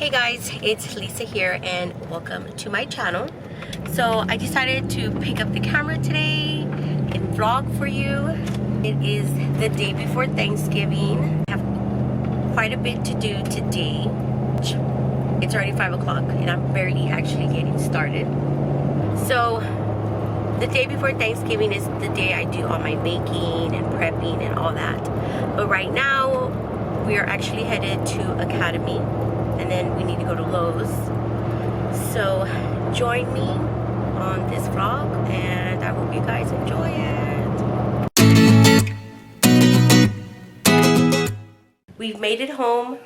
Hey guys, it's Lisa here and welcome to my channel. So I decided to pick up the camera today and vlog for you. It is the day before Thanksgiving. I have quite a bit to do today. It's already 5 o'clock and I'm barely actually getting started. So the day before Thanksgiving is the day I do all my baking and prepping and all that. But right now we are actually headed to Academy. And then we need to go to Lowe's. So join me on this vlog and I hope you guys enjoy it. We've made it home.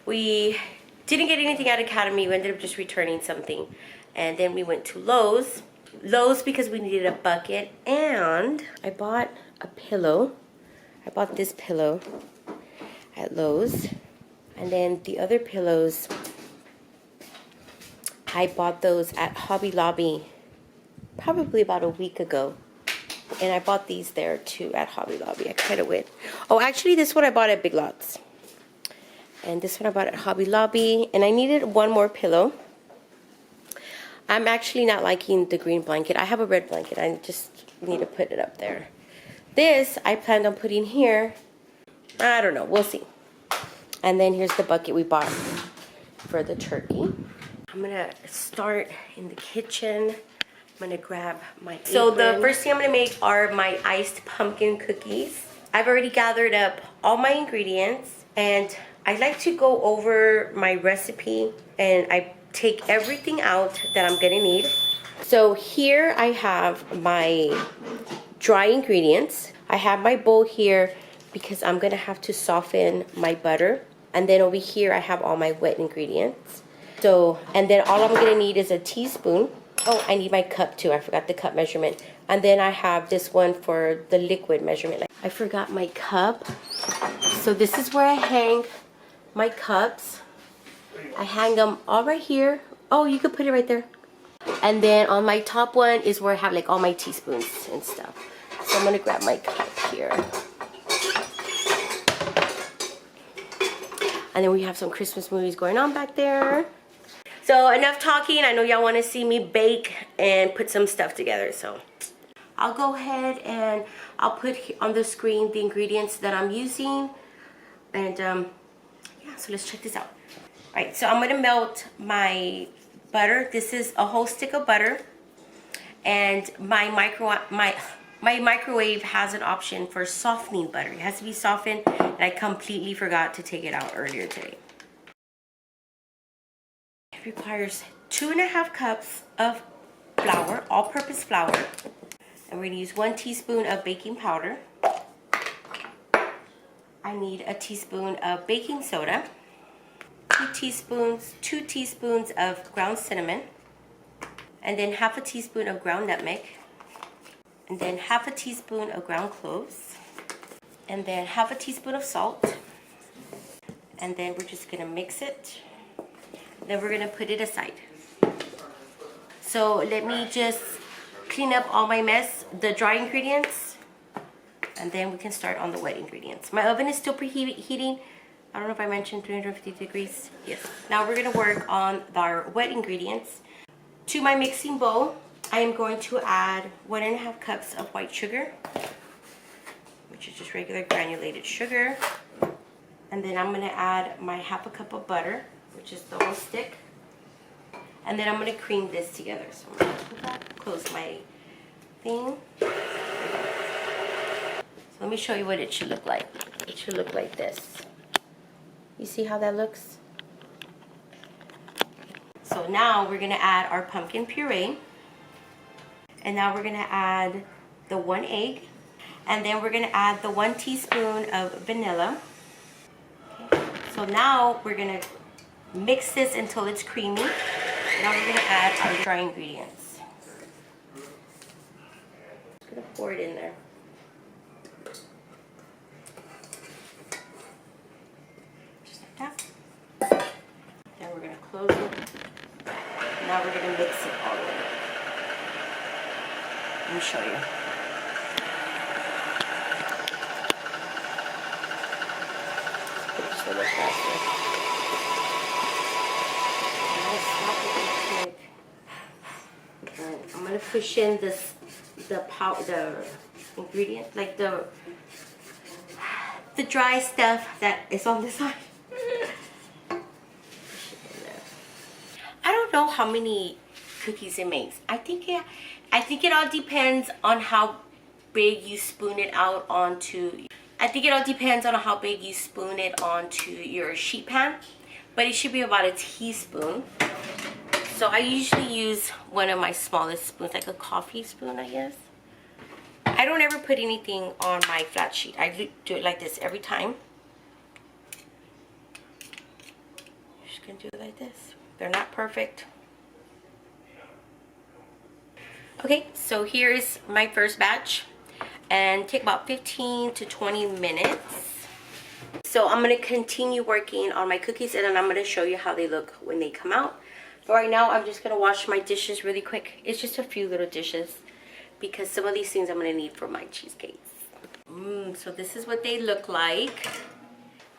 We didn't get anything at Academy. We ended up just returning something. And then we went to Lowe's. Lowe's because we needed a bucket, and I bought a pillow. I bought this pillow at Lowe's. And then the other pillows, I bought those at Hobby Lobby probably about a week ago. And I bought these there too at Hobby Lobby. I kind of went. Oh, actually this one I bought at Big Lots. And this one I bought at Hobby Lobby. And I needed one more pillow. I'm actually not liking the green blanket. I have a red blanket. I just need to put it up there. This I planned on putting here. I don't know. We'll see. And then here's the bucket we bought for the turkey. I'm gonna start in the kitchen. I'm gonna grab my apron. So the first thing I'm gonna make are my iced pumpkin cookies. I've already gathered up all my ingredients and I like to go over my recipe and I take everything out that I'm gonna need. So here I have my dry ingredients. I have my bowl here because I'm gonna have to soften my butter. And then over here I have all my wet ingredients. So, and then all I'm gonna need is a teaspoon. Oh, I need my cup too. I forgot the cup measurement. And then I have this one for the liquid measurement. I forgot my cup. So this is where I hang my cups. I hang them all right here. Oh, you could put it right there. And then on my top one is where I have like all my teaspoons and stuff. So I'm gonna grab my cup here. And then we have some Christmas movies going on back there. So enough talking. I know y'all want to see me bake and put some stuff together. So I'll go ahead and I'll put on the screen the ingredients that I'm using. And yeah, so let's check this out. All right, so I'm going to melt my butter. This is a whole stick of butter. And my microwave has an option for softening butter. It has to be softened, and I completely forgot to take it out earlier today. It requires 2.5 cups of flour, all-purpose flour. And we're gonna use 1 teaspoon of baking powder. I need a teaspoon of baking soda, 2 teaspoons of ground cinnamon, and then half a teaspoon of ground nutmeg. And then half a teaspoon of ground cloves. And then half a teaspoon of salt. And then we're just gonna mix it. Then we're gonna put it aside. So let me just clean up all my mess, the dry ingredients. And then we can start on the wet ingredients. My oven is still preheating. I don't know if I mentioned 350 degrees. Yes. Now we're gonna work on our wet ingredients. To my mixing bowl, I am going to add 1.5 cups of white sugar, which is just regular granulated sugar. And then I'm going to add my half a cup of butter, which is the whole stick. And then I'm going to cream this together. So I'm going to close my thing. So let me show you what it should look like. It should look like this. You see how that looks? So now we're going to add our pumpkin puree. And now we're going to add the 1 egg. And then we're going to add the 1 teaspoon of vanilla. Okay. So now we're going to mix this until it's creamy. Now we're going to add our dry ingredients. Just going to pour it in there. Just like that. Then we're going to close it. Now we're going to mix it all the way. Let me show you. Put this a little faster. cushion this the ingredient, like the dry stuff that is on the side. I don't know how many cookies it makes. I think it all depends on how big you spoon it out onto. I think it all depends on how big you spoon it onto your sheet pan, but it should be about a teaspoon. So I usually use one of my smallest spoons, like a coffee spoon, I guess. I don't ever put anything on my flat sheet. I do it like this every time. Just gonna do it like this. They're not perfect. Okay, so here's my first batch, and take about 15 to 20 minutes. So I'm gonna continue working on my cookies, and then I'm gonna show you how they look when they come out. But right now, I'm just gonna wash my dishes really quick. It's just a few little dishes, because some of these things I'm gonna need for my cheesecakes. So this is what they look like.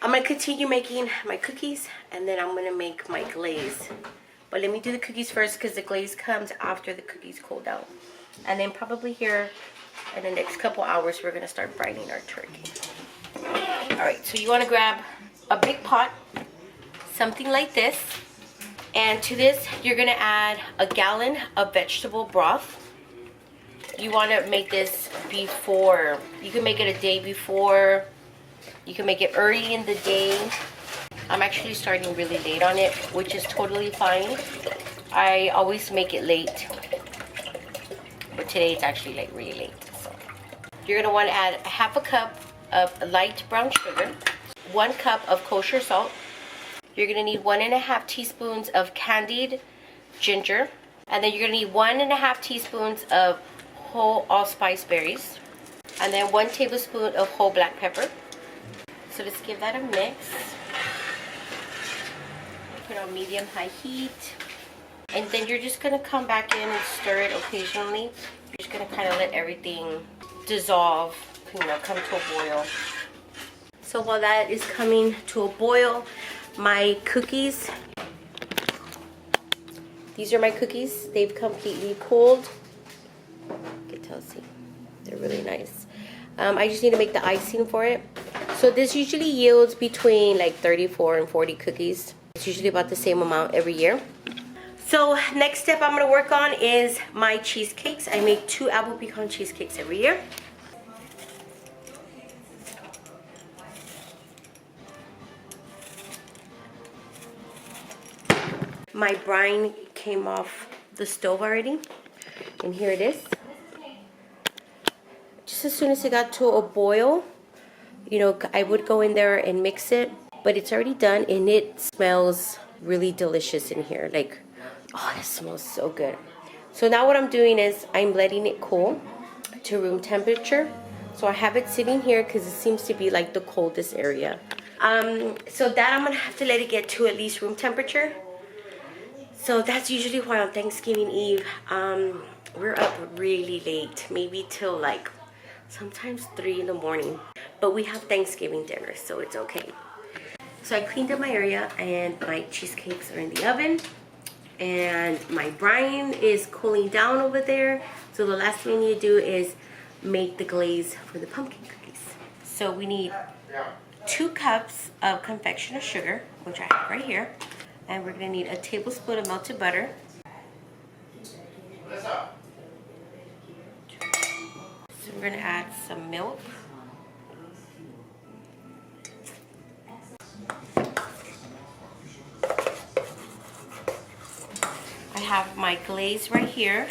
I'm gonna continue making my cookies, and then I'm gonna make my glaze. But let me do the cookies first, because the glaze comes after the cookies cool down. And then probably here in the next couple hours, we're gonna start brining our turkey. All right, so you wanna grab a big pot, something like this. And to this, you're gonna add a gallon of vegetable broth. You wanna make this before, you can make it a day before, you can make it early in the day. I'm actually starting really late on it, which is totally fine. I always make it late, but today it's actually like really late. So you're gonna want to add a half a cup of light brown sugar, 1 cup of kosher salt. You're gonna need 1.5 teaspoons of candied ginger, and then you're gonna need 1.5 teaspoons of whole allspice berries, and then 1 tablespoon of whole black pepper. So let's give that a mix. Put on medium-high heat, and then you're just gonna come back in and stir it occasionally. You're just gonna kind of let everything dissolve, you know, come to a boil. So while that is coming to a boil, my cookies, these are my cookies. They've completely cooled. You can tell, see, they're really nice. I just need to make the icing for it. So this usually yields between like 34 and 40 cookies. It's usually about the same amount every year. So next step I'm gonna work on is my cheesecakes. I make 2 apple pecan cheesecakes every year. My brine came off the stove already, and here it is. Just as soon as it got to a boil, you know, I would go in there and mix it, but it's already done, and it smells really delicious in here. Like, oh, it smells so good. So now what I'm doing is I'm letting it cool to room temperature. So I have it sitting here because it seems to be like the coldest area. So that I'm gonna have to let it get to at least room temperature. So that's usually why on Thanksgiving Eve, we're up really late, maybe till like sometimes 3 in the morning. But we have Thanksgiving dinner, so it's okay. So I cleaned up my area, and my cheesecakes are in the oven, and my brine is cooling down over there. So the last thing we need to do is make the glaze for the pumpkin cookies. So we need 2 cups of confectioner sugar, which I have right here. And we're gonna need a tablespoon of melted butter. So we're gonna add some milk. I have my glaze right here.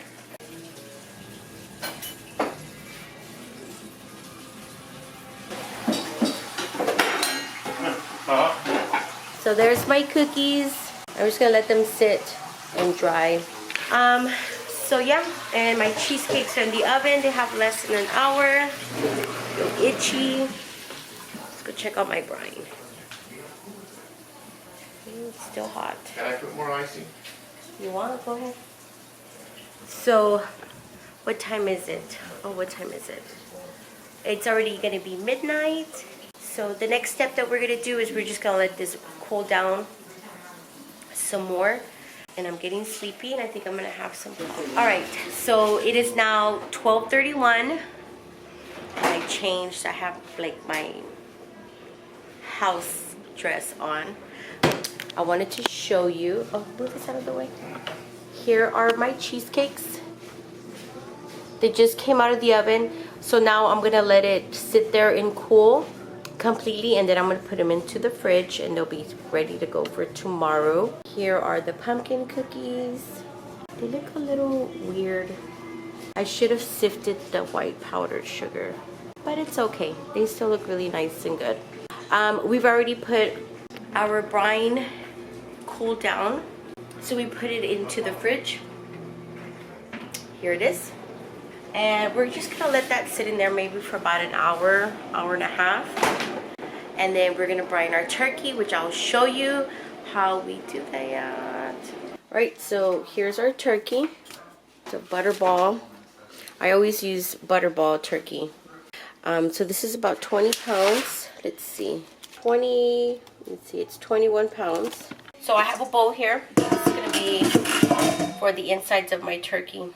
So there's my cookies. I'm just gonna let them sit and dry. So yeah, and my cheesecakes are in the oven. They have less than an hour. Feel itchy. Let's go check out my brine. It's still hot. Can I put more icing? You want? Go ahead. So, what time is it? Oh, what time is it? It's already gonna be midnight. So the next step that we're gonna do is we're just gonna let this cool down some more. And I'm getting sleepy, and I think I'm gonna have some food. All right, so it is now 12:31. I changed. I have like my house dress on. I wanted to show you. Oh, move this out of the way. Here are my cheesecakes. They just came out of the oven, so now I'm gonna let it sit there and cool completely, and then I'm gonna put them into the fridge and they'll be ready to go for tomorrow. Here are the pumpkin cookies. They look a little weird. I should have sifted the white powdered sugar, but it's okay. They still look really nice and good. We've already put our brine cool down, so we put it into the fridge. Here it is. And we're just gonna let that sit in there maybe for about an hour, hour and a half. And then we're gonna brine our turkey, which I'll show you how we do that. Right, so here's our turkey. It's a butterball. I always use butterball turkey. So this is about 20 pounds. Let's see, it's 21 pounds. So I have a bowl here. This is gonna be for the insides of my turkey.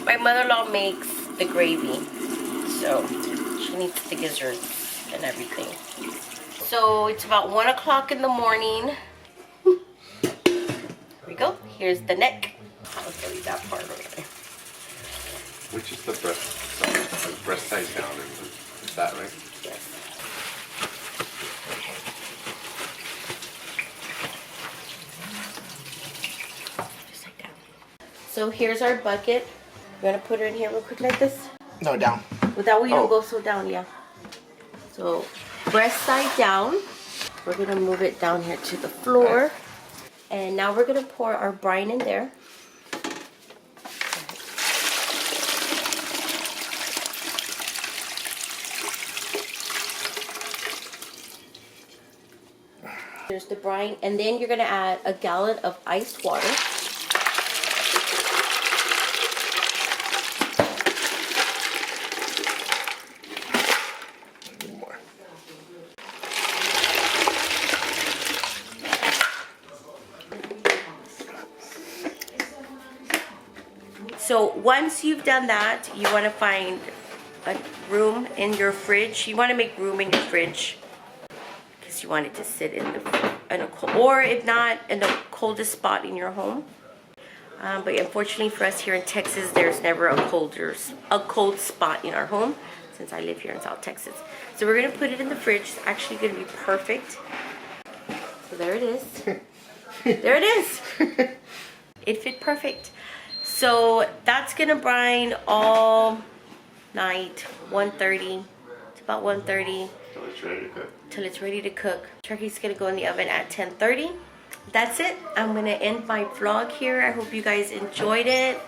My mother-in-law makes the gravy, so she needs the gizzards and everything. So it's about 1 o'clock in the morning. Here we go. Here's the neck. I'll show you that part over there. Which is the breast side? Like breast side down, is that right? Yes. Just like that. So here's our bucket. You want to put her in here real quick like this? No, down. Well, that way you don't go so down, yeah. So, breast side down. We're going to move it down here to the floor. And now we're going to pour our brine in there. There's the brine. And then you're going to add a gallon of iced water. So once you've done that, you want to find a room in your fridge. You want to make room in your fridge because you want it to sit in a cold, or if not, in the coldest spot in your home. But unfortunately for us here in Texas, there's never a cold spot in our home since I live here in South Texas. So we're gonna put it in the fridge. It's actually gonna be perfect. So there it is. There it is. It fit perfect. So that's gonna brine all night, 1:30. It's about 1:30. Till it's ready to cook. Till it's ready to cook. Turkey's gonna go in the oven at 10:30. That's it. I'm gonna end my vlog here. I hope you guys enjoyed it.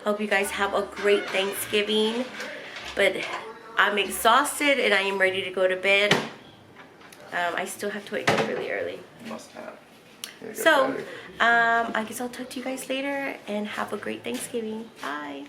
Hope you guys have a great Thanksgiving. But I'm exhausted and I am ready to go to bed. I still have to wake up really early. Must have. So, I guess I'll talk to you guys later and have a great Thanksgiving. Bye.